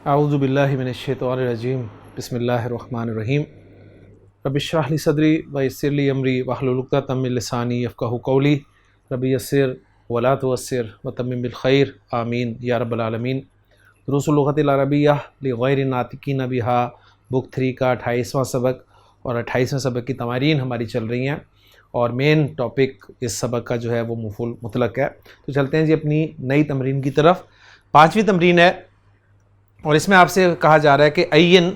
اعوذ باللہ من الشیطان الرجیم بسم اللہ الرحمن الرحیم رب اشرح لی صدری ویسر لی امری واحلل عقدۃ من لسانی یفقہوا قولی رب یسر ولا تعسر وتمم بالخیر آمین یا رب العالمین۔ دروس اللغۃ العربیہ لغیر ناطقین بہا بک 3 کا 28واں سبق اور 28ویں سبق کی تمارین ہماری چل رہی ہیں، اور مین ٹاپک اس سبق کا جو ہے وہ مفعول مطلق ہے۔ تو چلتے ہیں جی اپنی نئی تمرین کی طرف۔ 5ویں تمرین ہے، اور اس میں آپ سے کہا جا رہا ہے کہ عین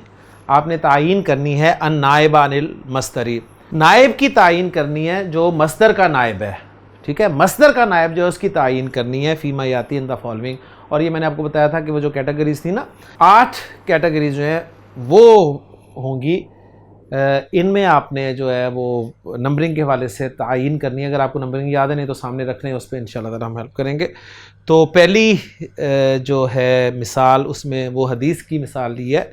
آپ نے تعین کرنی ہے ان نائب عن المصدری، نائب کی تعین کرنی ہے جو مصدر کا نائب ہے، ٹھیک ہے، مصدر کا نائب جو ہے اس کی تعین کرنی ہے فیما یاتی ان دا فالوئنگ۔ اور یہ میں نے آپ کو بتایا تھا کہ وہ جو کیٹیگریز تھی نا، 8 کیٹیگریز جو ہیں وہ ہوں گی، ان میں آپ نے جو ہے وہ نمبرنگ کے حوالے سے تعین کرنی ہے۔ اگر آپ کو نمبرنگ یاد ہے نہیں تو سامنے رکھ لیں، اس پہ انشاءاللہ تعالی ہم ہیلپ کریں گے۔ تو پہلی جو ہے مثال، اس میں وہ حدیث کی مثال دی ہے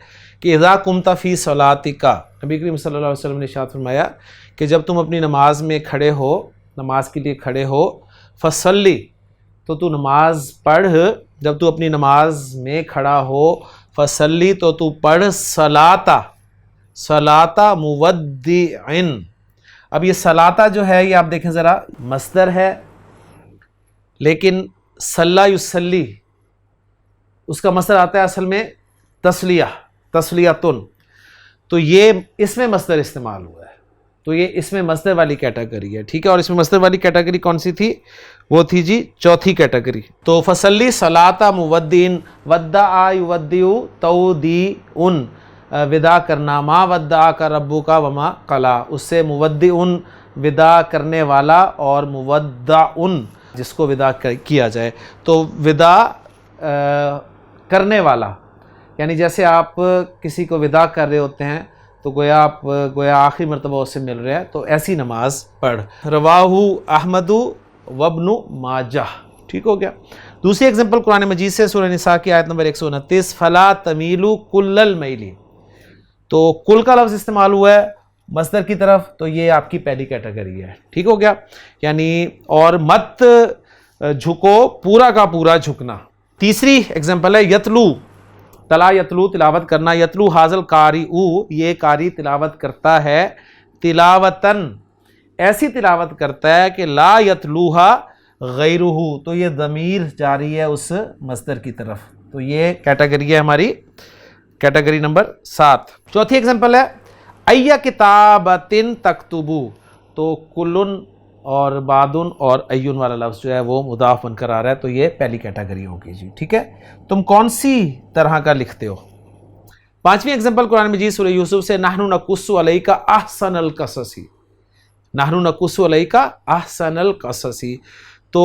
کہ اذا قمت فی صلاتک، نبی کریم صلی اللہ علیہ وسلم نے ارشاد فرمایا کہ جب تم اپنی نماز میں کھڑے ہو، نماز کے لیے کھڑے ہو، فصلی، تو نماز پڑھ، جب تو اپنی نماز میں کھڑا ہو، فصلی تو پڑھ صلاتا، صلاتا مودعن۔ اب یہ صلاتا جو ہے یہ آپ دیکھیں ذرا، مصدر ہے لیکن صلی یصلی اس کا مصدر آتا ہے اصل میں تسلیہ، تسلیتن، تو یہ اس میں مصدر استعمال ہوا ہے، تو یہ اس میں مصدر والی کیٹیگری ہے، ٹھیک ہے۔ اور اس میں مصدر والی کیٹیگری کون سی تھی؟ وہ تھی جی چوتھی کیٹیگری۔ تو فصلی صلاۃ مودعن، ودع یودع تودیعن، وداع کرنا، ما ودعک ربک وما قلی، اس سے مودعن وداع کرنے والا اور مودعن جس کو وداع کیا جائے، تو وداع کرنے والا، یعنی جیسے آپ کسی کو وداع کر رہے ہوتے ہیں تو گویا آخری مرتبہ اس سے مل رہے ہیں، تو ایسی نماز پڑھ۔ رواہ احمد وابن ماجہ، ٹھیک ہو گیا۔ دوسری ایگزامپل قرآن مجید سے، سورہ نساء کی آیت نمبر 129، فلا تمیلوا کل المیل، تو کل کا لفظ استعمال ہوا ہے مصدر کی طرف، تو یہ آپ کی پہلی کیٹیگری ہے، ٹھیک ہو گیا، یعنی اور مت جھکو، پورا کا پورا جھکنا۔ تیسری ایگزامپل ہے یتلو، تلا یتلو تلاوت کرنا، یتلو حاضل قاری، یہ قاری تلاوت کرتا ہے، تلاوتن ایسی تلاوت کرتا ہے کہ لا یتلوہا غیرہ، تو یہ ضمیر جاری ہے اس مصدر کی طرف، تو یہ کیٹیگری ہے ہماری کیٹیگری نمبر 7۔ چوتھی ایگزامپل ہے ای کتابتن تکتبو، تو کلن اور بعدن اور ایون والا لفظ جو ہے وہ مضاف بن کر آ رہا ہے، تو یہ پہلی کیٹیگری ہوگی جی، ٹھیک ہے۔ تم کون سی طرح کا لکھتے ہو؟ 5ویں ایگزامپل قرآن مجید سورہ یوسف سے، نحن نقص علیک احسن القصص، نحن نقص علیک احسن القصص، تو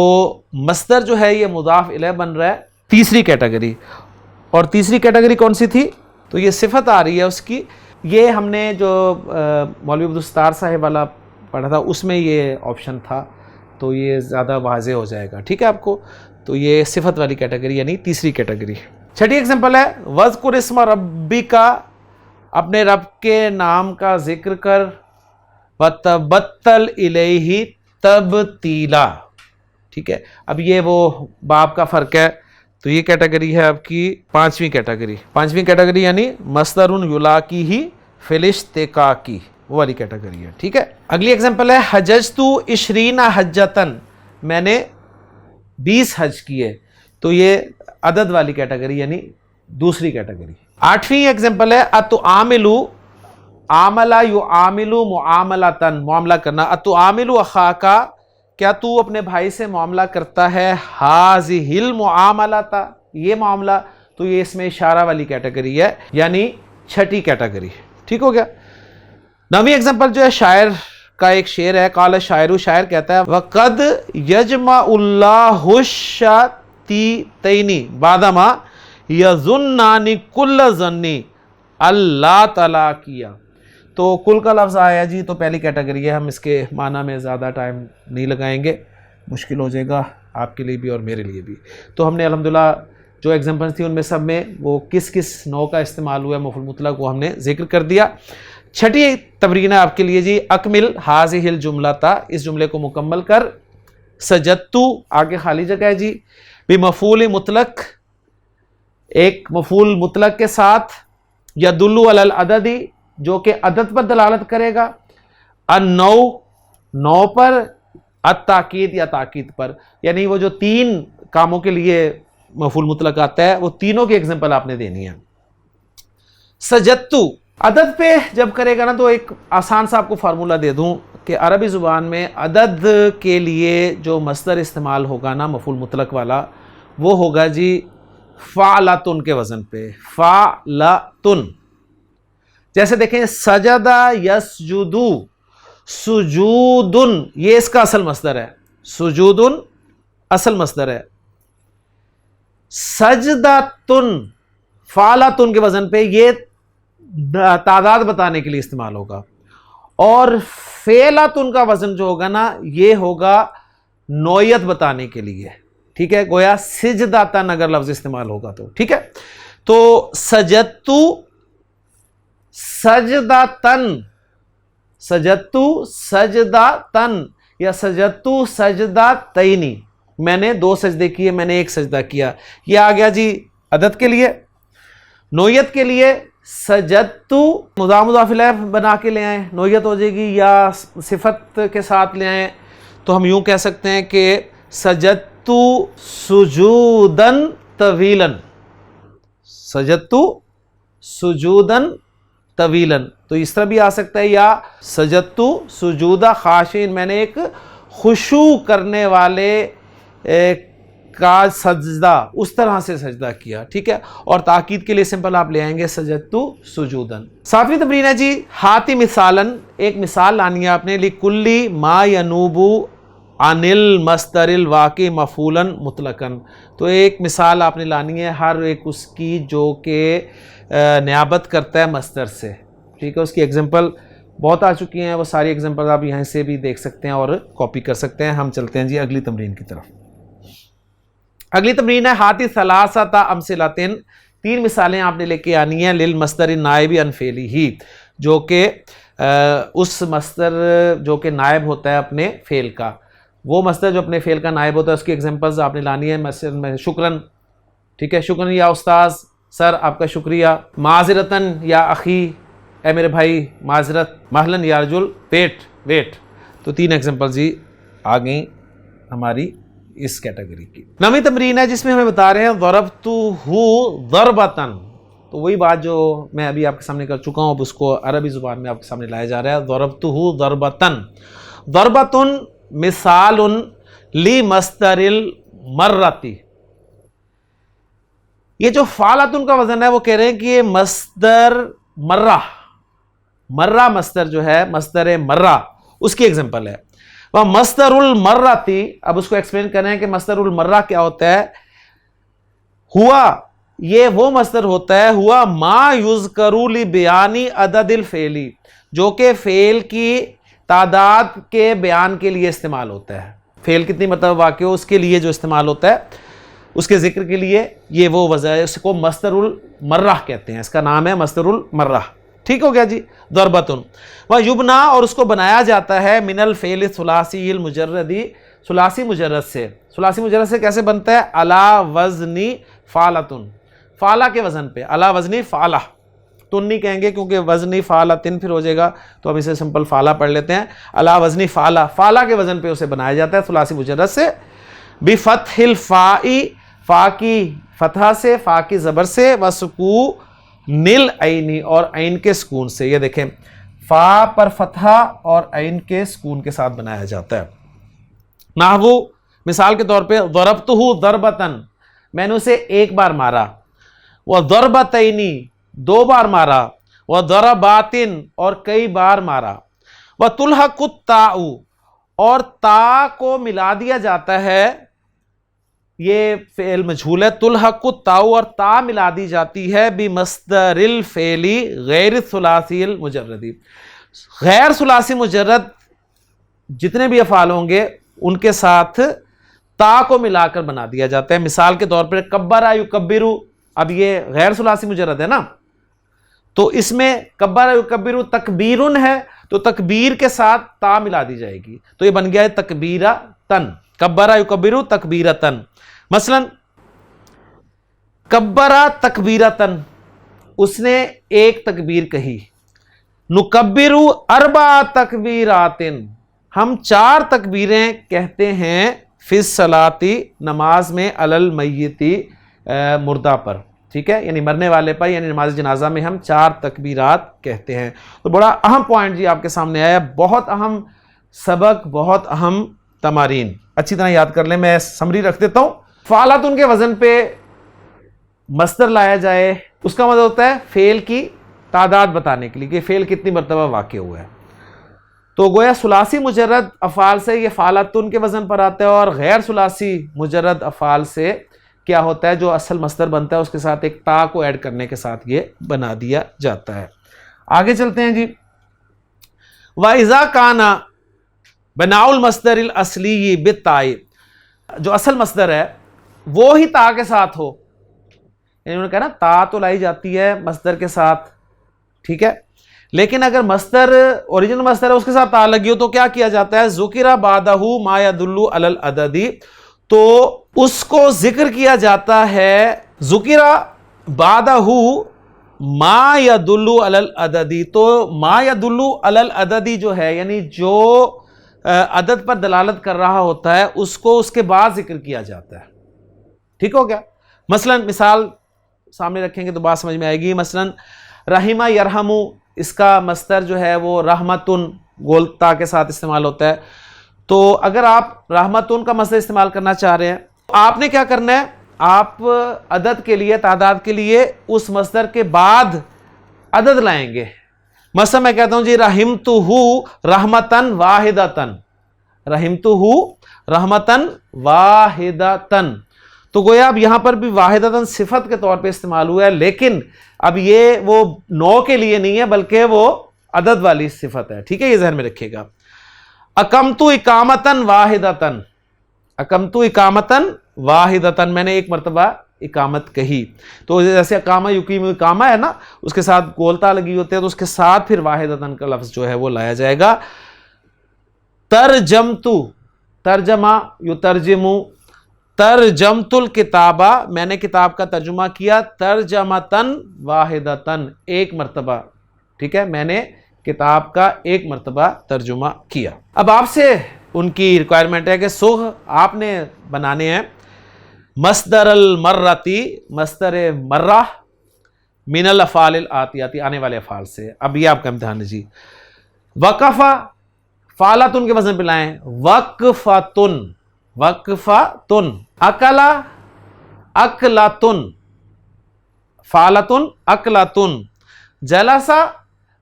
مصدر جو ہے یہ مضاف الیہ بن رہا ہے، تیسری کیٹیگری۔ اور تیسری کیٹیگری کون سی تھی؟ تو یہ صفت آ رہی ہے اس کی، یہ ہم نے جو مولوی عبدالستار صاحب والا پڑھا تھا اس میں یہ آپشن تھا، تو یہ زیادہ واضح ہو جائے گا، ٹھیک ہے آپ کو۔ تو یہ صفت والی کیٹیگری یعنی تیسری کیٹیگری۔ چھٹی ایگزامپل ہے وذکر اسم ربک، اپنے رب کے نام کا ذکر کر، وتبتل الیہ تبتیلا، ٹھیک ہے۔ اب یہ وہ باب کا فرق ہے، تو یہ کیٹیگری ہے آپ کی 5ویں کیٹیگری۔ 5ویں کیٹیگری یعنی مصدر یلاقیہ فی الاشتقاق، وہ والی کیٹیگری ہے، ٹھیک ہے۔ اگلی ایگزامپل ہے حججت 20 حجتن، میں نے 20 حج کیے، تو یہ عدد والی کیٹیگری یعنی دوسری کیٹیگری۔ 8ویں ایگزامپل ہے اتعامل، عامل یعامل معاملتن، معاملہ کرنا، اتعامل اخاک، کیا تو اپنے بھائی سے معاملہ کرتا ہے، ہذہ المعاملۃ، یہ معاملہ، تو یہ اس میں اشارہ والی کیٹیگری ہے یعنی چھٹی کیٹیگری، ٹھیک ہو گیا۔ 9ویں ایگزامپل جو ہے شاعر کا ایک شعر ہے، قال الشاعر، شاعر کہتا ہے وقد یجمع اللہ الشتیتین بعدما یظنان کل ظن اللہ تعالیٰ کیا، تو کل کا لفظ آیا جی، تو پہلی کیٹیگری ہے، ہم اس کے معنی میں زیادہ ٹائم نہیں لگائیں گے، مشکل ہو جائے گا آپ کے لیے بھی اور میرے لیے بھی۔ تو ہم نے الحمدللہ جو ایگزامپلس تھی ان میں سب میں وہ کس کس نوع کا استعمال ہوا ہے مفعول مطلق وہ ہم نے ذکر کر دیا۔ چھٹی تمرین ہے آپ کے لیے جی، اکمل ہذہ الجملۃ، اس جملے کو مکمل کر، سجدتو آگے خالی جگہ ہے جی، بمفعول مطلق ایک مفعول مطلق کے ساتھ، یدل علی العدد جو کہ عدد پر دلالت کرے گا، النوع نوع پر، التاکید یا تاکید پر، یعنی وہ جو تین کاموں کے لیے مفعول مطلق آتا ہے وہ تینوں کی ایگزامپل آپ نے دینی ہے۔ سجدتو عدد پہ جب کرے گا نا تو ایک آسان سا آپ کو فارمولہ دے دوں کہ عربی زبان میں عدد کے لیے جو مصدر استعمال ہوگا نا مفعول مطلق والا، وہ ہوگا جی فعلتن کے وزن پہ، فعلتن۔ جیسے دیکھیں سجدہ یسجدو، سجودن یہ اس کا اصل مصدر ہے، سجودن اصل مصدر ہے۔ سجدتن فعلتن کے وزن پہ یہ تعداد بتانے کے لیے استعمال ہوگا، اور فعلتن کا وزن جو ہوگا نا یہ ہوگا نوعیت بتانے کے لیے، ٹھیک ہے، گویا سجدتن اگر لفظ استعمال ہوگا تو ٹھیک ہے۔ تو سجدتو سجدتن، سجدتو سجدتن یا سجدتو سجدتین، میں نے دو سجدے کیے، میں نے ایک سجدہ کیا، یہ آ گیا جی عدد کے لیے۔ نوعیت کے لیے سجدتو مضاف مضاف الیہ بنا کے لے آئیں، نوعیت ہو جائے گی، یا صفت کے ساتھ لے آئیں تو ہم یوں کہہ سکتے ہیں کہ سجدتو سجودن طویلا، سجدتو سجودن طویلا، تو اس طرح بھی آ سکتا ہے، یا سجدتو سجودہ خاشعین، میں نے ایک خشوع کرنے والے کا سجدہ، اس طرح سے سجدہ کیا، ٹھیک ہے۔ اور تاکید کے لیے سمپل آپ لے آئیں گے سجدتو سجودن۔ ساتویں تمرین ہے جی ہاتی مثالاً، ایک مثال لانی ہے آپ نے، لکلی ما ینوب عن المصدر الواقع مفعولا مطلقا، تو ایک مثال آپ نے لانی ہے ہر ایک اس کی جو کہ نیابت کرتا ہے مصدر سے، ٹھیک ہے۔ اس کی ایگزامپل بہت آ چکی ہیں، وہ ساری ایگزامپل آپ یہاں سے بھی دیکھ سکتے ہیں اور کاپی کر سکتے ہیں۔ ہم چلتے ہیں جی اگلی تمرین کی طرف۔ اگلی تمرین ہے ہاتی ثلاثۃ امثلۃ، تین مثالیں آپ نے لے کے آنی ہیں للمصدر النائب عن فعلہ، جو کہ اس مصدر جو کہ نائب ہوتا ہے اپنے فعل کا، وہ مصدر جو اپنے فعل کا نائب ہوتا ہے اس کی ایگزامپلز آپ نے لانی ہے، مثلا شکراً، ٹھیک ہے، شکراً یا استاذ، سر آپ کا شکریہ، معذرتاً یا اخی، اے میرے بھائی معذرت، مہلاً یا رجل، ویٹ ویٹ، تو تین ایگزامپل جی آ گئیں ہماری اس کیٹیگری کی۔ نویں تمرین ہے جس میں ہمیں بتا رہے ہیں ضربتہ ضربتاً، تو وہی بات جو میں ابھی آپ کے سامنے کر چکا ہوں، اب اس کو عربی زبان میں آپ کے سامنے لایا جا رہا ہے، ضربتہ ضربتاً۔ ضربتاً مثال لمصدر المرۃ، یہ جو فعلتن کا وزن ہے وہ کہہ رہے ہیں کہ یہ مصدر مرہ، مرہ مصدر جو ہے مصدر مرہ اس کی ایگزامپل ہے۔ وہ مصدر المرۃ، اب اس کو ایکسپلین کریں کہ مصدر المرہ کیا ہوتا ہے۔ ہوا یہ وہ مصدر ہوتا ہے، ہوا ما یذکر لبیان عدد الفعل، جو کہ فعل کی تعداد کے بیان کے لیے استعمال ہوتا ہے، فعل کتنی مرتبہ واقع ہو اس کے لیے جو استعمال ہوتا ہے، اس کے ذکر کے لیے یہ وہ وجہ ہے، اس کو مصدر المرہ کہتے ہیں، اس کا نام ہے مصدر المرہ، ٹھیک ہو گیا جی۔ ضربتن و یبنا، اور اس کو بنایا جاتا ہے من الفعل الثلاثی المجرد، ثلاثی مجرد سے، ثلاثی مجرد سے کیسے بنتا ہے، علی وزن فعلتن، فعلہ کے وزن پہ، علی وزن فعلہ، تن نہیں کہیں گے کیونکہ وزن فعلتن پھر ہو جائے گا، تو ہم اسے سمپل فعلہ پڑھ لیتے ہیں، علی وزن فعلہ، فعلہ کے وزن پہ اسے بنایا جاتا ہے ثلاثی مجرد سے، بفتح الفاء، فا کی فتحہ سے، فا کی زبر سے، وسکون العین، اور عین کے سکون سے، یہ دیکھیں فا پر فتحہ اور عین کے سکون کے ساتھ بنایا جاتا ہے۔ نحو مثال کے طور پہ ضربتہ ضربتاً، میں نے اسے ایک بار مارا، وضربتین دو بار مارا، وضرباتن اور کئی بار مارا، وتلحق التاء اور تا کو ملا دیا جاتا ہے، یہ فعل مجھول ہے، تلحق التاء اور تا ملا دی جاتی ہے بمصدر الفعل غیر الثلاثی المجرد، غیر ثلاثی مجرد جتنے بھی افعال ہوں گے ان کے ساتھ تا کو ملا کر بنا دیا جاتا ہے۔ مثال کے طور پر کبر یکبر، اب یہ غیر ثلاثی مجرد ہے نا، تو اس میں کبر یکبر تکبیرن ہے، تو تکبیر کے ساتھ تا ملا دی جائے گی، تو یہ بن گیا ہے تکبیرتن، کبر یکبر تکبیرتن۔ مثلا کبرا تکبیرتن، اس نے ایک تکبیر کہی. نکبرو اربع تکبیراتن، ہم 4 تکبیریں کہتے ہیں فی الصلاۃ، نماز میں، علی المیت، مردہ پر. ٹھیک ہے، یعنی مرنے والے پر، یعنی نماز جنازہ میں ہم 4 تکبیرات کہتے ہیں. تو بڑا اہم پوائنٹ جی آپ کے سامنے آیا، بہت اہم سبق، بہت اہم تمارین، اچھی طرح یاد کر لیں. میں سمری رکھ دیتا ہوں. فعلتن کے وزن پہ مصدر لایا جائے، اس کا مطلب ہوتا ہے فعل کی تعداد بتانے کے لیے کہ فعل کتنی مرتبہ واقع ہوا ہے. تو گویا ثلاثی مجرد افعال سے یہ فعلتن کے وزن پر آتا ہے، اور غیر ثلاثی مجرد افعال سے کیا ہوتا ہے، جو اصل مصدر بنتا ہے اس کے ساتھ ایک تا کو ایڈ کرنے کے ساتھ یہ بنا دیا جاتا ہے. آگے چلتے ہیں جی. وَإِذَا كَانَ بِنَاءُ الْمَصْدَرِ الْأَصْلِيِّ بِالتَّاءِ، جو اصل مصدر ہے وہ ہی تا کے ساتھ ہو، یعنی انہوں نے کہا نا تا تو لائی جاتی ہے مصدر کے ساتھ، ٹھیک ہے، لیکن اگر مصدر اوریجنل مصدر ہے اس کے ساتھ تا لگی ہو تو کیا کیا جاتا ہے، ذکر بعدہ ما يدل علی العدد، تو اس کو ذکر کیا جاتا ہے، ذکر بعدہ ما يدل علی العدد، تو ما يدل علی العدد جو ہے یعنی جو عدد پر دلالت کر رہا ہوتا ہے اس کو اس کے بعد ذکر کیا جاتا ہے. ٹھیک ہو گیا. مثلا مثال سامنے رکھیں گے تو بات سمجھ میں آئے گی. مثلا رحمہ یرحمو، اس کا مصدر جو ہے وہ رحمتن گولتا کے ساتھ استعمال ہوتا ہے. تو اگر آپ رحمتن کا مصدر استعمال کرنا چاہ رہے ہیں، آپ نے کیا کرنا ہے، آپ عدد کے لیے، تعداد کے لیے اس مصدر کے بعد عدد لائیں گے. مثلا میں کہتا ہوں جی رحمتہ رحمتن واحدتن، رحمتہ رحمتن واحدتن، تو گویا اب یہاں پر بھی واحدتن صفت کے طور پہ استعمال ہوا ہے، لیکن اب یہ وہ نو کے لیے نہیں ہے بلکہ وہ عدد والی صفت ہے. ٹھیک ہے، یہ ذہن میں رکھیے گا. اقمت اقامتن واحدتن، اقمت اقامتن واحدتن، میں نے ایک مرتبہ اقامت کہی. تو جیسے اقامہ یقیم اقامہ ہے نا، اس کے ساتھ گولتا لگی ہوتے ہیں تو اس کے ساتھ پھر واحدتن کا لفظ جو ہے وہ لایا جائے گا. ترجمت، ترجمہ یترجمو، ترجمت الکتابہ، میں نے کتاب کا ترجمہ کیا، ترجمتن واحدتن، ایک مرتبہ. ٹھیک ہے، میں نے کتاب کا ایک مرتبہ ترجمہ کیا. اب آپ سے ان کی ریکوائرمنٹ ہے کہ سوغ آپ نے بنانے ہیں مصدر المرتی، مصدر مرہ، من الافعال الآتیاتی، آنے والے افعال سے. اب یہ آپ کا امتحان ہے جی. وقفہ، فعلتن کے وزن پہ لائیں، وقفتن، وقفتن. اکلا، اکلتن، فعلتن اکلتن. جلسہ،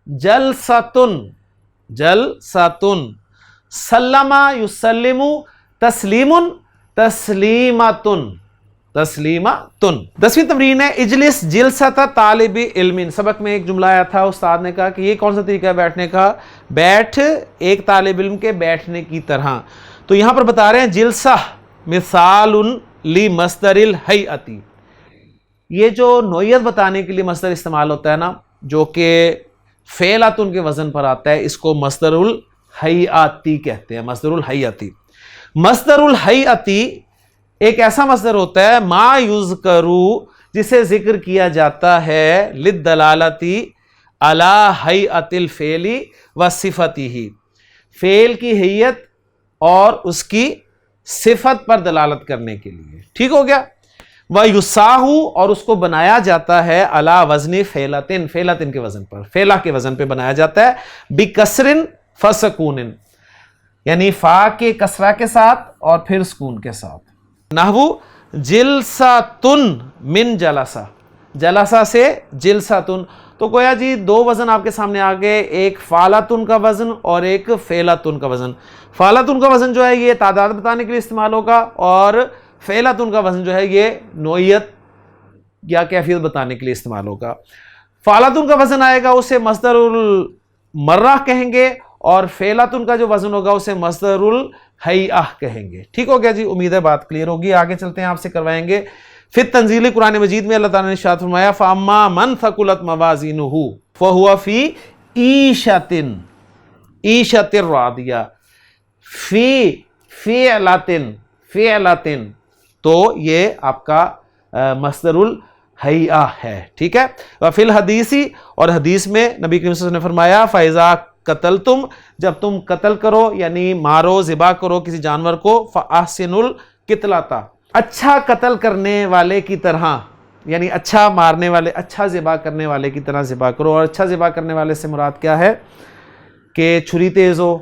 جلستن، جلستن. سلمہ یسلم، تسلیمن، تسلیمتن، تسلیمتن. 10ویں تمرین ہے اجلس جلسۃ طالب علم. سبق میں ایک جملہ آیا تھا، استاد نے کہا کہ یہ کون سا طریقہ ہے بیٹھنے کا، بیٹھ ایک طالب علم کے بیٹھنے کی طرح. تو یہاں پر بتا رہے ہیں جلسہ مثال لی مصدر الہیئتی، یہ جو نوعیت بتانے کے لیے مصدر استعمال ہوتا ہے نا، جو کہ فعلتن کے وزن پر آتا ہے، اس کو مصدر الہیئتی کہتے ہیں. مصدر الہیئتی، مصدر الہیئتی ایک ایسا مصدر ہوتا ہے ما یذکرو، جسے ذکر کیا جاتا ہے للدلالتی علی ہیئت الفعل و صفتہ، فعل کی ہیئت اور اس کی صفت پر دلالت کرنے کے لیے. ٹھیک ہو گیا. وَيُسَاہُ، اور اس کو بنایا جاتا ہے علی وزن فعلتن، فعلتن کے وزن پر، فعلہ کے وزن پہ بنایا جاتا ہے. بکسر فسکون، یعنی فا کے کسرہ کے ساتھ اور پھر سکون کے ساتھ. نحو جلساتن من جلسہ، جلسہ سے جلساتن. تو گویا جی 2 وزن آپ کے سامنے آ گئے، ایک فعلتن کا وزن اور ایک فعلتن کا وزن. فعلتن کا وزن جو ہے یہ تعداد بتانے کے لیے استعمال ہوگا، اور فعلتن کا وزن جو ہے یہ نوعیت یا کیفیت بتانے کے لیے استعمال ہوگا. فعلتن کا وزن آئے گا اسے مصدر المرہ کہیں گے، اور فعلتن کا جو وزن ہوگا اسے مصدر الہیئہ کہیں گے. ٹھیک ہو گیا جی، امید ہے بات کلیئر ہوگی. آگے چلتے ہیں، آپ سے کروائیں گے پھر تنزیل قرآن مجید میں اللہ تعالیٰ نے ارشاد فرمایا فَأَمَّا مَنْ ثَقُلَتْ مَوَازِينُهُ فَهُوَ فِي عِيشَةٍ رَاضِيَةٍ، فی فعلتن، فعلتن، تو یہ آپ کا مصدر حیہ ہے. ٹھیک ہے. وفی الحدیثی، اور حدیث میں نبی کریم صلی اللہ علیہ وسلم نے فرمایا فَإِذَا قتلتم، جب تم قتل کرو یعنی مارو ذبح کرو کسی جانور کو، فَأَحْسِنُوا الْقِتْلَةَ، اچھا قتل کرنے والے کی طرح، یعنی اچھا مارنے والے، اچھا ذبح کرنے والے کی طرح ذبح کرو. اور اچھا ذبح کرنے والے سے مراد کیا ہے کہ چھری تیز ہو،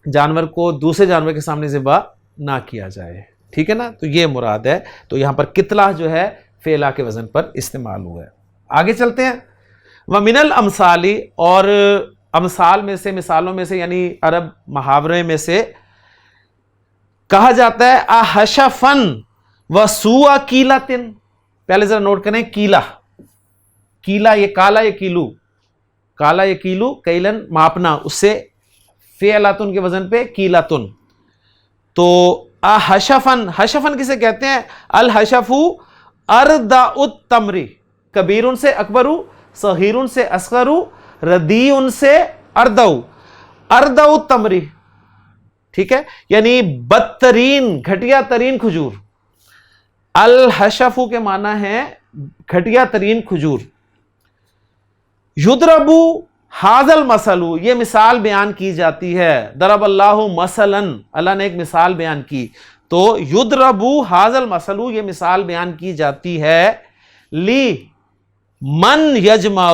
جانور کو دوسرے جانور کے سامنے ذبح نہ کیا جائے. ٹھیک ہے نا، تو یہ مراد ہے. تو یہاں پر قتلہ جو ہے فعلہ کے وزن پر استعمال ہوا ہے. آگے چلتے ہیں. وَمِنَ الْأَمْثَالِ، اور امثال میں سے، مثالوں میں سے، یعنی عرب محاورے میں سے کہا جاتا ہے احشفن وسوء کیلتن. پہلے ذرا نوٹ کریں، کیلا، کیلا یہ کالا یا کیلو، کالا یا کیلو، کیلن ماپنا، اس سے فعلاتن کے وزن پہ کیلاتن. تو احشفن، حشفن کسے کہتے ہیں؟ الحشف اردع التمر، کبیر سے اکبر، صغیر سے اصغر، ردیع سے اردع، اردع التمر. ٹھیک ہے، یعنی بدترین، گھٹیا ترین کھجور. الحشف کے معنی ہے گھٹیا ترین کھجور. یضرب ھذا المثل، یہ مثال بیان کی جاتی ہے. ضرب اللہ مثلا، اللہ نے ایک مثال بیان کی. تو یضرب ھذا المثل، یہ مثال بیان کی جاتی ہے لی من یجمع،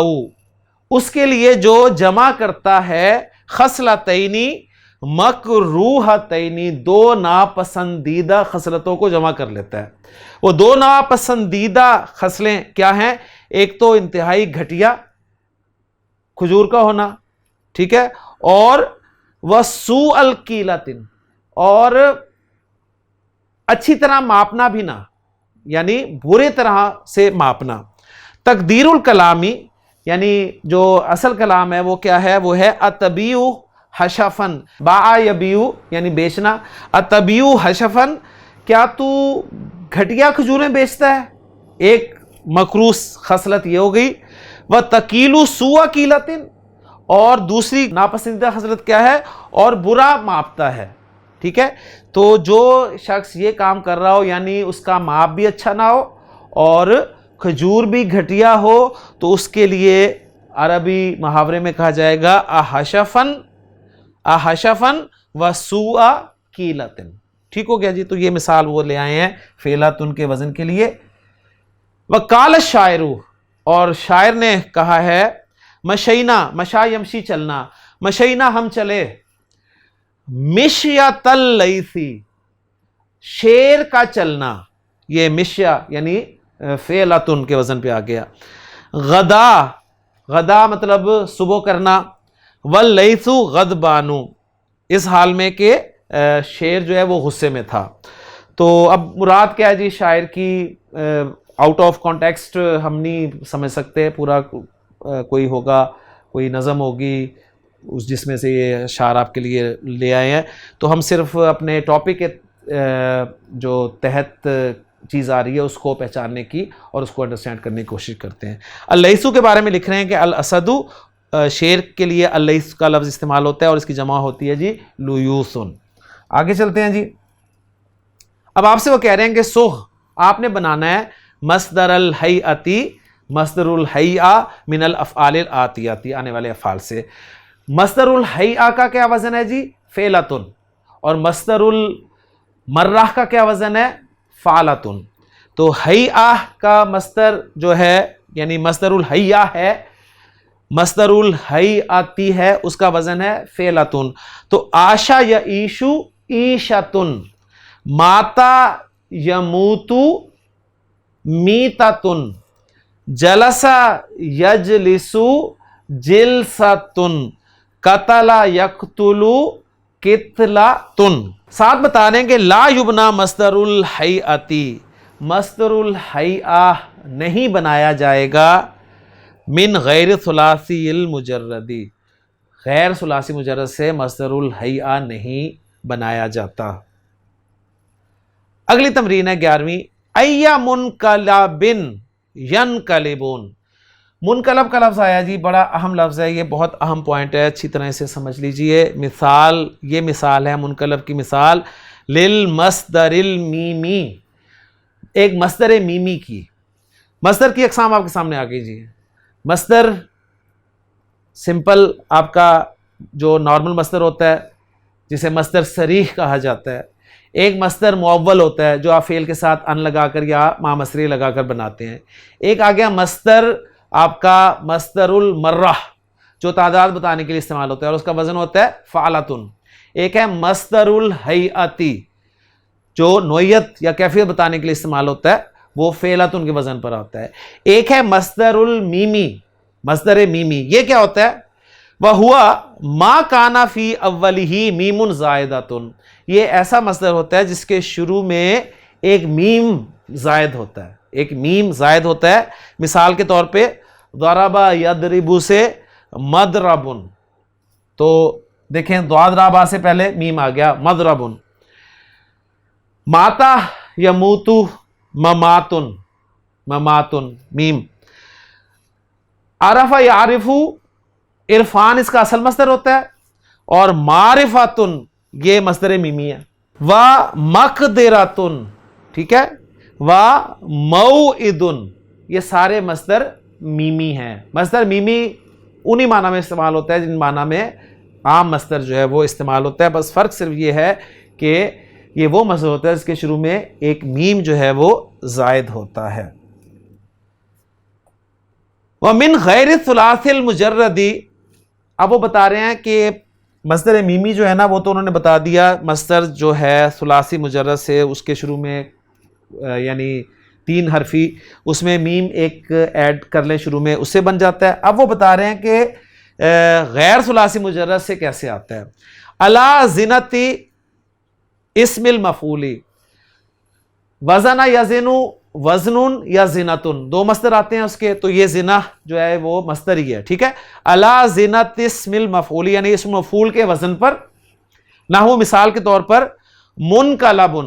اس کے لیے جو جمع کرتا ہے خصلتین مکروہتین، دو ناپسندیدہ خصلتوں کو جمع کر لیتا ہے. وہ دو ناپسندیدہ خصلیں کیا ہیں؟ ایک تو انتہائی گھٹیا کھجور کا ہونا، ٹھیک ہے، اور وسوء الکیلۃ، اور اچھی طرح ماپنا بھی نہ، یعنی برے طرح سے ماپنا. تقدیر الکلامی، یعنی جو اصل کلام ہے وہ کیا ہے؟ وہ ہے اتبیع حشفن، باع یبیع یعنی بیچنا. اتبیع حشفن، کیا تو گھٹیا کھجوریں بیچتا ہے؟ ایک مکروہ خصلت یہ ہو گئی. وتکیل سوء کیلۃ، اور دوسری ناپسندیدہ خصلت کیا ہے؟ اور برا ماپتا ہے. ٹھیک ہے، تو جو شخص یہ کام کر رہا ہو، یعنی اس کا ماپ بھی اچھا نہ ہو اور کھجور بھی گھٹیا ہو، تو اس کے لیے عربی محاورے میں کہا جائے گا احشفن، احشفن وسوء کیلۃ. ٹھیک ہو گیا جی. تو یہ مثال وہ لے آئے ہیں فعلاتن کے وزن کے لیے. وقال الشاعر، اور شاعر نے کہا ہے مشینا، مشا یمشی چلنا، مشینا ہم چلے، مشیۃ اللیث شیر کا چلنا. یہ مشیا یعنی فعلاتن کے وزن پہ آ گیا. غدا، غدا مطلب صبح کرنا. واللیث غضبان، اس حال میں کہ شیر جو ہے وہ غصے میں تھا. تو اب مراد کیا ہے جی شاعر کی؟ آؤٹ آف کانٹیکسٹ ہم نہیں سمجھ سکتے. پورا کوئی ہوگا، کوئی نظم ہوگی اس جس میں سے یہ اشعار آپ کے لیے لے آئے ہیں. تو ہم صرف اپنے ٹاپک کے جو تحت چیز آ رہی ہے اس کو پہچاننے کی اور اس کو انڈرسٹینڈ کرنے کی کوشش کرتے ہیں. اللیث کے بارے میں لکھ رہے ہیں کہ الاسد، شیر کے لیے اللیث کا لفظ استعمال ہوتا ہے اور اس کی جمع ہوتی ہے جی لیوثن. آگے چلتے ہیں جی. اب آپ سے وہ کہہ رہے ہیں کہ سوہ، آپ نے بنانا ہے مصدر الہیئتی، مصدر الہیئہ من الافعال الآتیاتی، آنے والے افعال سے. مصدر الہیئہ کا کیا وزن ہے جی؟ فعلتن. اور مصدر المرہ کا کیا وزن ہے؟ فعلتن. تو ہیئہ کا مصدر جو ہے، یعنی مصدر الہیئہ ہے، مصدر الہیئتی ہے، اس کا وزن ہے فعلتن. تو عاشا یعیشو عیشتن، ماتا یموتو میتتن، جلسا یجلسو جلستن، قتل یقتلو قتلتن. ساتھ بتا رہے ہیں کہ لا یبنا مصدر الہیئتی، مصدر الہیئہ نہیں بنایا جائے گا من غیر ثلاثی المجردی، غیر ثلاثی مجرد سے مصدر الہیئہ نہیں بنایا جاتا. اگلی تمرین ہے 11ویں. ای منقلب ینقلبون. منقلب کا لفظ آیا جی، بڑا اہم لفظ ہے، یہ بہت اہم پوائنٹ ہے، اچھی طرح سے سمجھ لیجئے. مثال، یہ مثال ہے منقلب کی مثال، للمصدر المیمی، ایک مصدر میمی کی. مصدر کی اقسام آپ کے سامنے آ گئی جی. مصدر سمپل آپ کا جو نارمل مصدر ہوتا ہے جسے مصدر صریح کہا جاتا ہے. ایک مصدر معول ہوتا ہے جو آپ فعل کے ساتھ ان لگا کر یا ما مصدری لگا کر بناتے ہیں. ایک آ گیا مصدر آپ کا مصدر المرہ جو تعداد بتانے کے لیے استعمال ہوتا ہے اور اس کا وزن ہوتا ہے فعلتن. ایک ہے مصدر الہیئتی جو نوعیت یا کیفیت بتانے کے لیے استعمال ہوتا ہے، وہ فعلتن کے وزن پر آتا ہے. ایک ہے مصدر المیمی، مصدر میمی. یہ کیا ہوتا ہے؟ وَهُوَ مَا كَانَ فِي أَوَّلِهِ مِيمٌ زَائِدَةٌ. یہ ایسا مصدر ہوتا ہے جس کے شروع میں ایک میم زائد ہوتا ہے، ایک میم زائد ہوتا ہے. مثال کے طور پہ ضرب یضرب سے مضرب، تو دیکھیں ضرب سے پہلے میم آ گیا مضرب. ماتا یموت مماتن، مماتن میم. عرف یعرف، عرفان اس کا اصل مصدر ہوتا ہے، اور معرفتن یہ مصدر میمی ہے. و مقدرتن، ٹھیک ہے، و موعدن یہ سارے مصدر میمی ہیں. مصدر میمی انہی معنی میں استعمال ہوتا ہے جن معنی میں عام مصدر جو ہے وہ استعمال ہوتا ہے. بس فرق صرف یہ ہے کہ یہ وہ مصدر ہوتا ہے جس کے شروع میں ایک میم جو ہے وہ زائد ہوتا ہے. وَمِنْ غَيْرِ الثُّلَاثِ الْمُجَرَّدِ. اب وہ بتا رہے ہیں کہ مصدر میمی جو ہے نا وہ تو انہوں نے بتا دیا، مصدر جو ہے ثلاثی مجرد سے اس کے شروع میں یعنی 3 حرفی، اس میں میم ایک ایڈ کر لیں شروع میں، اس سے بن جاتا ہے. اب وہ بتا رہے ہیں کہ غیر ثلاثی مجرد سے کیسے آتا ہے. علی زنتی اسم المفعول، وزن یزن وزن یا زنتن، 2 مصدر آتے ہیں اس کے، تو یہ زنا جو ہے وہ مصدر ہی ہے، ٹھیک ہے. علی زنت اسم المفعول یعنی اسم مفعول کے وزن پر. نحو مثال کے طور پر منقلب،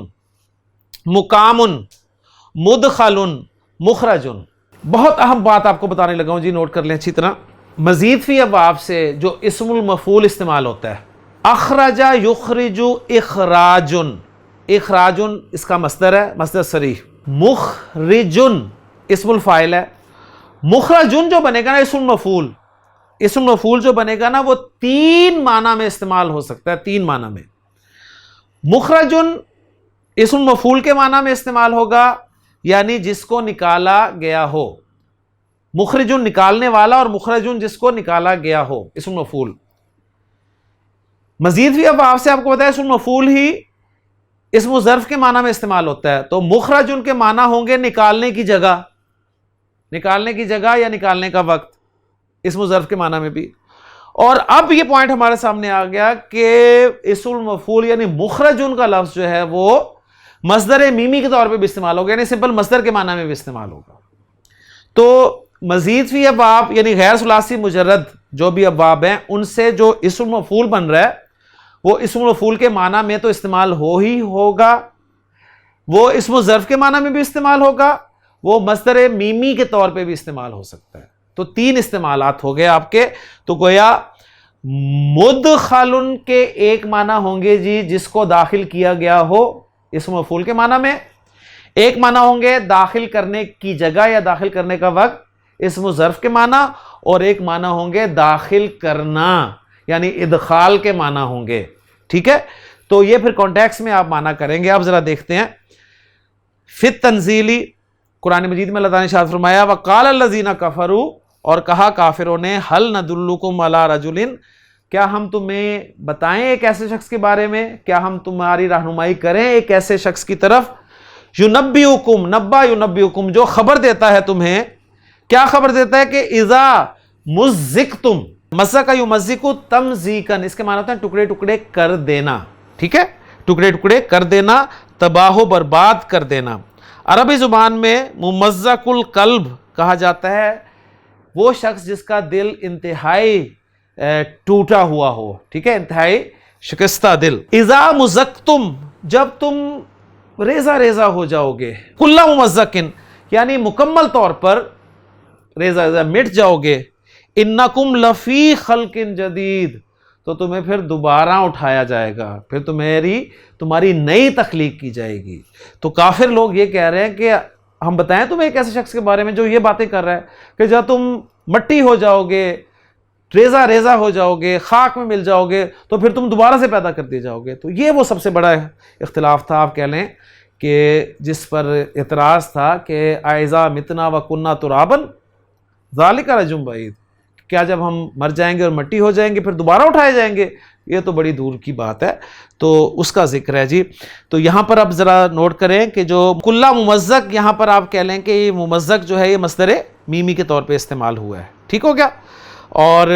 مقام، مدخل، مخرج. بہت اہم بات آپ کو بتانے لگا ہوں جی، نوٹ کر لیں اچھی طرح. مزید فی ابواب سے جو اسم المفعول استعمال ہوتا ہے، اخرج یخرج اخراج، اخراج اس کا مصدر ہے، مصدر صریح. مخرج اسم الفاعل ہے. مخرج جو بنے گا نا اسم المفعول، اسم المفعول جو بنے گا نا وہ 3 معنی میں استعمال ہو سکتا ہے، 3 معنی میں. مخرج اسم المفعول کے معنی میں استعمال ہوگا یعنی جس کو نکالا گیا ہو، مخرج نکالنے والا، اور مخرج جس کو نکالا گیا ہو، اسم مفعول. مزید بھی اب آپ سے آپ کو بتایا اسم مفعول ہی اسم ظرف کے معنی میں استعمال ہوتا ہے، تو مخرج ان کے معنی ہوں گے نکالنے کی جگہ، نکالنے کی جگہ یا نکالنے کا وقت، اسم ظرف کے معنی میں بھی. اور اب یہ پوائنٹ ہمارے سامنے آ گیا کہ اسم المفعول یعنی مخرج ان کا لفظ جو ہے وہ مصدر میمی کے طور پہ بھی استعمال ہوگا، یعنی سمپل مصدر کے معنی میں بھی استعمال ہوگا. تو مزید فی ابواب یعنی غیر ثلاثی مجرد جو بھی ابواب ہیں ان سے جو اسم مفعول بن رہا ہے وہ اسم مفعول کے معنی میں تو استعمال ہو ہی ہوگا، وہ اسم ظرف کے معنی میں بھی استعمال ہوگا، وہ مصدر میمی کے طور پہ بھی استعمال ہو سکتا ہے. تو 3 استعمالات ہو گئے آپ کے. تو گویا مدخل کے ایک معنی ہوں گے جی جس کو داخل کیا گیا ہو اسم مفعول کے معنی میں، ایک معنی ہوں گے داخل کرنے کی جگہ یا داخل کرنے کا وقت اسم ظرف کے معنی، اور ایک معنی ہوں گے داخل کرنا یعنی ادخال کے معنی ہوں گے، ٹھیک ہے. تو یہ پھر کانٹیکس میں آپ معنی کریں گے. آپ ذرا دیکھتے ہیں فی التنزیلی، قرآن مجید میں اللہ تعالیٰ نے ارشاد فرمایا وقال الذین کفروا، اور کہا کافروں نے هل ندلکم علی رجل، کیا ہم تمہیں بتائیں ایک ایسے شخص کے بارے میں، کیا ہم تمہاری رہنمائی کریں ایک ایسے شخص کی طرف، ینبئکم، نبا ینبئکم جو خبر دیتا ہے تمہیں. کیا خبر دیتا ہے کہ اذا مزقتم، مزق یمزق تمزیقا، اس کے معنی ہوتے ہیں ٹکڑے ٹکڑے کر دینا، ٹھیک ہے، ٹکڑے ٹکڑے کر دینا، تباہ و برباد کر دینا. عربی زبان میں ممزق القلب کہا جاتا ہے وہ شخص جس کا دل انتہائی ٹوٹا ہوا ہو، ٹھیک ہے، انتہائی شکستہ دل. اذا مزقتم جب تم ریزہ ریزہ ہو جاؤ گے، کل ممزقن یعنی مکمل طور پر ریزہ ریزہ مٹ جاؤ گے، انکم لفی خلق جدید تو تمہیں پھر دوبارہ اٹھایا جائے گا، پھر تمہاری نئی تخلیق کی جائے گی. تو کافر لوگ یہ کہہ رہے ہیں کہ ہم بتائیں تمہیں ایک ایسے شخص کے بارے میں جو یہ باتیں کر رہا ہے کہ جب تم مٹی ہو جاؤ گے، ریزہ ریزہ ہو جاؤ گے، خاک میں مل جاؤ گے، تو پھر تم دوبارہ سے پیدا کر دیے جاؤ گے. تو یہ وہ سب سے بڑا اختلاف تھا، آپ کہہ لیں کہ جس پر اعتراض تھا کہ اَإِذَا مِتْنَا وَكُنَّا تُرَابًا ذَلِكَ رَجْعٌ بَعِيدٌ، کیا جب ہم مر جائیں گے اور مٹی ہو جائیں گے پھر دوبارہ اٹھائے جائیں گے؟ یہ تو بڑی دور کی بات ہے. تو اس کا ذکر ہے جی. تو یہاں پر اب ذرا نوٹ کریں کہ جو کلّا ممزق، یہاں پر آپ کہہ لیں کہ یہ ممزق جو ہے یہ مصدر میمی کے طور پہ استعمال ہوا ہے. ٹھیک ہو گیا. اور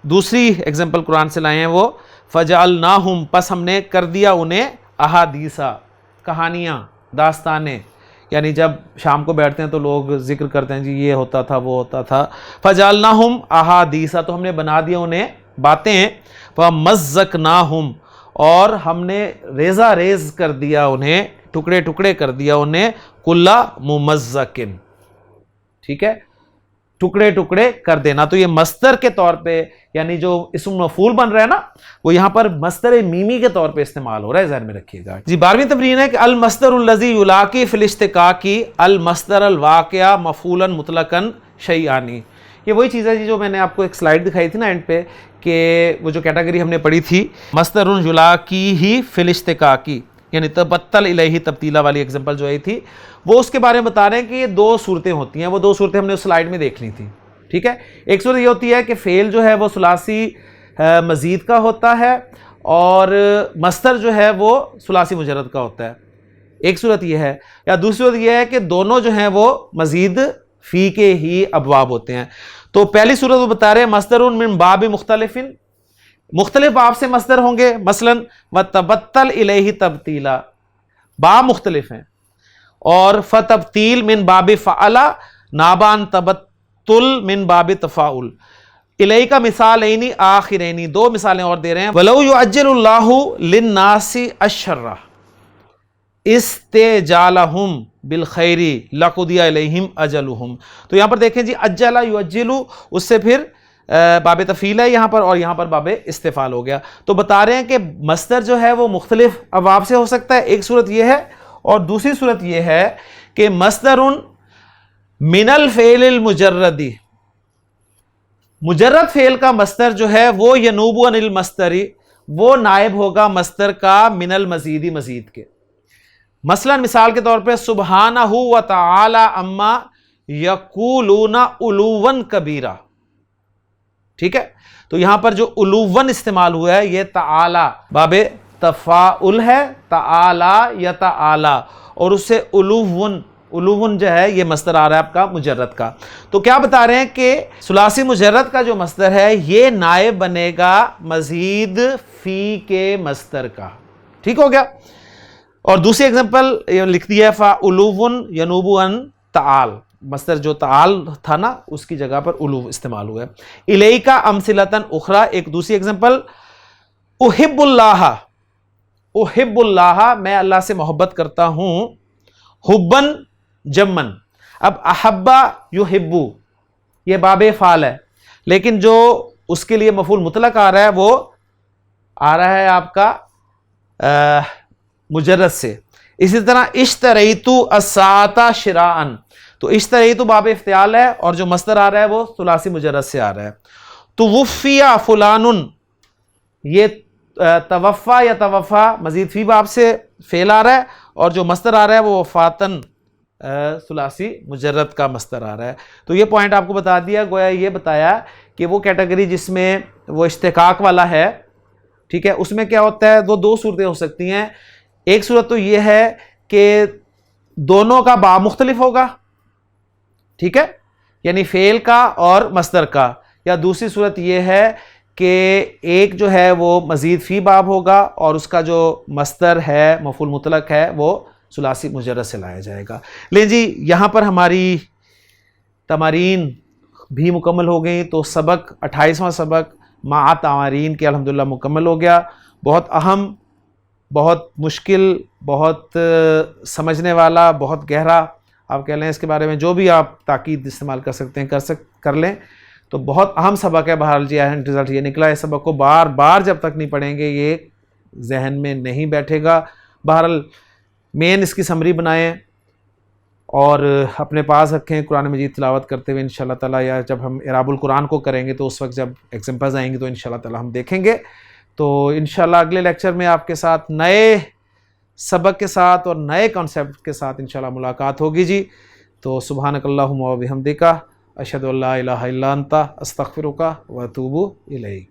دوسری ایگزامپل قرآن سے لائے ہیں وہ فَجَعَلْنَاهُمْ، پس ہم نے کر دیا انہیں احادیثا، کہانیاں، داستانیں. یعنی جب شام کو بیٹھتے ہیں تو لوگ ذکر کرتے ہیں جی یہ ہوتا تھا وہ ہوتا تھا. فَجَعَلْنَاهُمْ احادیثا، تو ہم نے بنا دیا انہیں باتیں. فَمَزَّقْنَاهُمْ، اور ہم نے ریزہ ریز کر دیا انہیں، ٹکڑے ٹکڑے کر دیا انہیں، کُلّ مُمَزَّقٍ. ٹھیک ہے، ٹکڑے ٹکڑے کر دینا. تو یہ مصدر کے طور پہ، یعنی جو اسم مفعول بن رہا ہے نا، وہ یہاں پر مصدر میمی کے طور پہ استعمال ہو رہا ہے، ذہن میں رکھیے گا جی. 12ویں تمرین ہے کہ المصدر الذی یلاقی فی الاشتقاقی المصدر الواقع مفعولا مطلقا شیئان. یہ وہی چیز ہے جی جو میں نے آپ کو ایک سلائیڈ دکھائی تھی نا اینڈ پہ، کہ وہ جو کیٹیگری ہم نے پڑھی تھی مصدر یلاقی ہی فی الاشتقاقی، یعنی تبتل الیہ تبتیلا والی ایگزامپل جو آئی تھی، وہ اس کے بارے میں بتا رہے ہیں کہ یہ دو صورتیں ہوتی ہیں. وہ دو صورتیں ہم نے اس سلائیڈ میں دیکھ لی تھی. ٹھیک ہے، ایک صورت یہ ہوتی ہے کہ فعل جو ہے وہ ثلاثی مزید کا ہوتا ہے اور مصدر جو ہے وہ ثلاثی مجرد کا ہوتا ہے. ایک صورت یہ ہے. یا دوسری صورت یہ ہے کہ دونوں جو ہیں وہ مزید فی کے ہی ابواب ہوتے ہیں. تو پہلی صورت وہ بتا رہے ہیں مصدر من باب مختلف، مختلف باب سے مصدر ہوں گے، مثلا وتبتل الیہ تبتیلا، باب مختلف ہیں. اور فتبتیل من باب فعلا نابان تبتل من باب تفاعل. الیہ کا مثالین آخرین، دو مثالیں اور دے رہے ہیں. ولو یعجل اللہ للناس الشر استعجالہم بالخیر لقضی الیہم اجلہم. تو یہاں پر دیکھیں جی اجل یعجل، اس سے پھر باب تفعیل ہے یہاں پر، اور یہاں پر باب استفعال ہو گیا. تو بتا رہے ہیں کہ مصدر جو ہے وہ مختلف ابواب سے ہو سکتا ہے. ایک صورت یہ ہے، اور دوسری صورت یہ ہے کہ مصدر من الفعل المجرد، مجرد فعل کا مصدر جو ہے وہ ینوب عن المصدری، وہ نائب ہوگا مصدر کا من المزیدی، مزید کے. مثلا مثال کے طور پہ سبحانہ و تعالی اما یقولون علوا کبیرا. ٹھیک ہے، تو یہاں پر جو علوا استعمال ہوا ہے یہ تعالی باب تفاعل ہے، تعالی یا تعالی، اور اس سے علون جو ہے یہ مصدر آ رہا ہے آپ کا مجرد کا. تو کیا بتا رہے ہیں کہ ثلاثی مجرد کا جو مصدر ہے یہ نائب بنے گا مزید فی کے مصدر کا. ٹھیک ہو گیا. اور دوسری ایگزامپل لکھ دی ہے فَعُلُوٌ يَنُوبُ عَن تعال، مصدر جو تعال تھا نا اس کی جگہ پر علو استعمال ہوا ہے. الیک امثلۃ اخرى، ایک دوسری ایگزامپل احب اللہ، احب اللہ، میں اللہ سے محبت کرتا ہوں، حبن جمن. اب احبا یحبو یہ باب فعل ہے، لیکن جو اس کے لیے مفعول مطلق آ رہا ہے وہ آ رہا ہے آپ کا مجرد سے. اسی طرح اشتریت الساعة شراءً، تو اشتریت باب افتعال ہے اور جو مصدر آ رہا ہے وہ ثلاثی مجرد سے آ رہا ہے. توفی فلان، یہ توفا یا توفا مزید فی باب سے فعل آ رہا ہے، اور جو مصدر آ رہا ہے وہ وفاتن ثلاثی مجرد کا مصدر آ رہا ہے. تو یہ پوائنٹ آپ کو بتا دیا، گویا یہ بتایا کہ وہ کیٹیگری جس میں وہ اشتقاق والا ہے، ٹھیک ہے، اس میں کیا ہوتا ہے، وہ دو صورتیں ہو سکتی ہیں. ایک صورت تو یہ ہے کہ دونوں کا باب مختلف ہوگا، ٹھیک ہے، یعنی فعل کا اور مصدر کا. یا دوسری صورت یہ ہے کہ ایک جو ہے وہ مزید فی باب ہوگا اور اس کا جو مصدر ہے مفعول مطلق ہے وہ ثلاثی مجرد سے لایا جائے گا. لیں جی یہاں پر ہماری تمارین بھی مکمل ہو گئی. تو سبق 28واں سبق مع تمارین کے الحمدللہ مکمل ہو گیا. بہت اہم، بہت مشکل، بہت سمجھنے والا، بہت گہرا، آپ کہہ لیں اس کے بارے میں جو بھی آپ تاکید استعمال کر سکتے ہیں کر لیں. تو بہت اہم سبق ہے. بہرحال جی اینڈ رزلٹ یہ نکلا. اس سبق کو بار بار جب تک نہیں پڑھیں گے یہ ذہن میں نہیں بیٹھے گا. بہرحال مین اس کی سمری بنائیں اور اپنے پاس رکھیں قرآن مجید تلاوت کرتے ہوئے انشاءاللہ تعالیٰ، یا جب ہم اعراب القرآن کو کریں گے تو اس وقت جب ایگزامپلز آئیں گے تو انشاءاللہ تعالیٰ ہم دیکھیں گے. تو انشاءاللہ اگلے لیکچر میں آپ کے ساتھ نئے سبق کے ساتھ اور نئے کانسیپٹ کے ساتھ انشاءاللہ ملاقات ہوگی جی. تو سبحانک اللہم و بحمدک، اشہد ان لا الہ الا انت، استغفرک و اتوب الیک.